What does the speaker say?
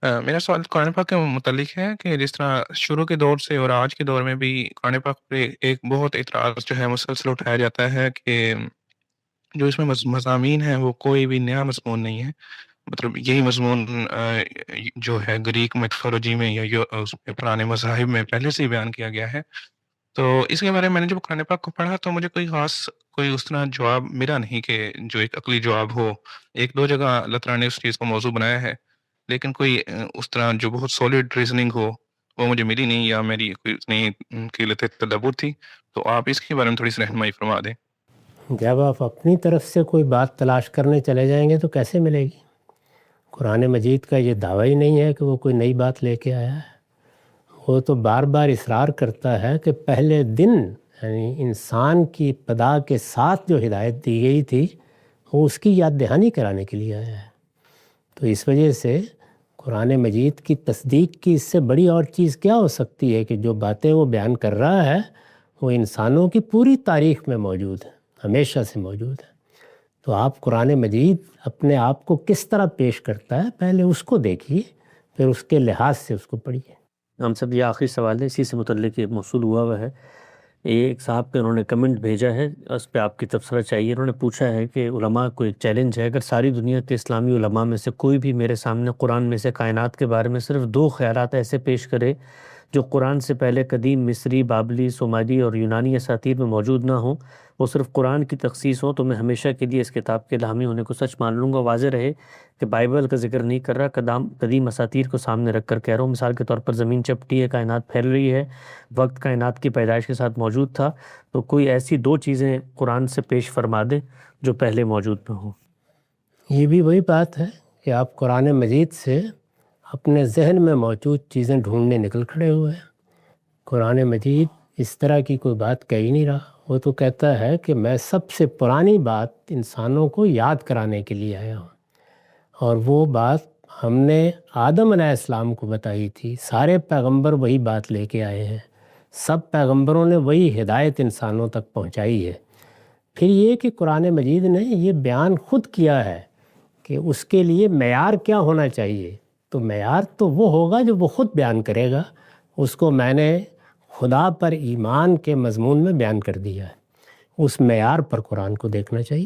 میرا سوال قرآن پاک کے متعلق ہے کہ جس طرح شروع کے دور سے اور آج کے دور میں بھی قرآن پاک پہ ایک بہت اعتراض جو ہے مسلسل اٹھایا جاتا ہے کہ جو اس میں مضامین ہیں وہ کوئی بھی نیا مضمون نہیں ہے. مطلب یہی مضمون جو ہے گریک میتھولوجی میں یا اس میں پرانے مذاہب میں پہلے سے ہی بیان کیا گیا ہے. تو اس کے بارے میں نے جب قرآن پاک کو پڑھا تو مجھے کوئی اس طرح جواب ملا نہیں کہ جو ایک عقلی جواب ہو. ایک دو جگہ اللہ تعالیٰ نے اس چیز کو موضوع بنایا ہے، لیکن کوئی اس طرح جو بہت سالڈ ریزننگ ہو وہ مجھے ملی نہیں، یا میری کوئی اتنی قلت تدبر تھی. تو آپ اس کے بارے میں تھوڑی سی رہنمائی فرما دیں. جب آپ اپنی طرف سے کوئی بات تلاش کرنے چلے جائیں گے تو کیسے ملے گی؟ قرآن مجید کا یہ دعویٰ ہی نہیں ہے کہ وہ کوئی نئی بات لے کے آیا ہے. وہ تو بار بار اصرار کرتا ہے کہ پہلے دن یعنی انسان کی ابتدا کے ساتھ جو ہدایت دی گئی تھی وہ اس کی یاد دہانی کرانے کے لیے آیا ہے. تو اس وجہ سے قرآن مجید کی تصدیق کی اس سے بڑی اور چیز کیا ہو سکتی ہے کہ جو باتیں وہ بیان کر رہا ہے وہ انسانوں کی پوری تاریخ میں موجود ہے، ہمیشہ سے موجود ہے. تو آپ قرآن مجید اپنے آپ کو کس طرح پیش کرتا ہے پہلے اس کو دیکھیے، پھر اس کے لحاظ سے اس کو پڑھیے. ہم سب یہ آخری سوال ہے، اسی سے متعلق یہ موصول ہوا ہوا ہے. ایک صاحب کے انہوں نے کمنٹ بھیجا ہے، اس پہ آپ کی تبصرہ چاہیے. انہوں نے پوچھا ہے کہ علماء کو ایک چیلنج ہے، اگر ساری دنیا کے اسلامی علماء میں سے کوئی بھی میرے سامنے قرآن میں سے کائنات کے بارے میں صرف 2 خیالات ایسے پیش کرے جو قرآن سے پہلے قدیم مصری، بابلی، سومری اور یونانی اساطیر میں موجود نہ ہوں، وہ صرف قرآن کی تخصیص ہو، تو میں ہمیشہ کے لیے اس کتاب کے حامی ہونے کو سچ مان لوں گا. واضح رہے کہ بائبل کا ذکر نہیں کر رہا، قدیم اساطیر کو سامنے رکھ کر کہہ رہا ہوں. مثال کے طور پر زمین چپٹی ہے، کائنات پھیل رہی ہے، وقت کائنات کی پیدائش کے ساتھ موجود تھا. تو کوئی ایسی 2 چیزیں قرآن سے پیش فرما دیں جو پہلے موجود نہ ہوں. یہ بھی وہی بات ہے کہ آپ قرآن مجید سے اپنے ذہن میں موجود چیزیں ڈھونڈنے نکل کھڑے ہوئے ہیں. قرآن مجید اس طرح کی کوئی بات کہہ ہی نہیں رہا. وہ تو کہتا ہے کہ میں سب سے پرانی بات انسانوں کو یاد کرانے کے لیے آیا ہوں، اور وہ بات ہم نے آدم علیہ السلام کو بتائی تھی. سارے پیغمبر وہی بات لے کے آئے ہیں، سب پیغمبروں نے وہی ہدایت انسانوں تک پہنچائی ہے. پھر یہ کہ قرآن مجید نے یہ بیان خود کیا ہے کہ اس کے لیے معیار کیا ہونا چاہیے. تو معیار تو وہ ہوگا جو وہ خود بیان کرے گا. اس کو میں نے خدا پر ایمان کے مضمون میں بیان کر دیا ہے. اس معیار پر قرآن کو دیکھنا چاہیے.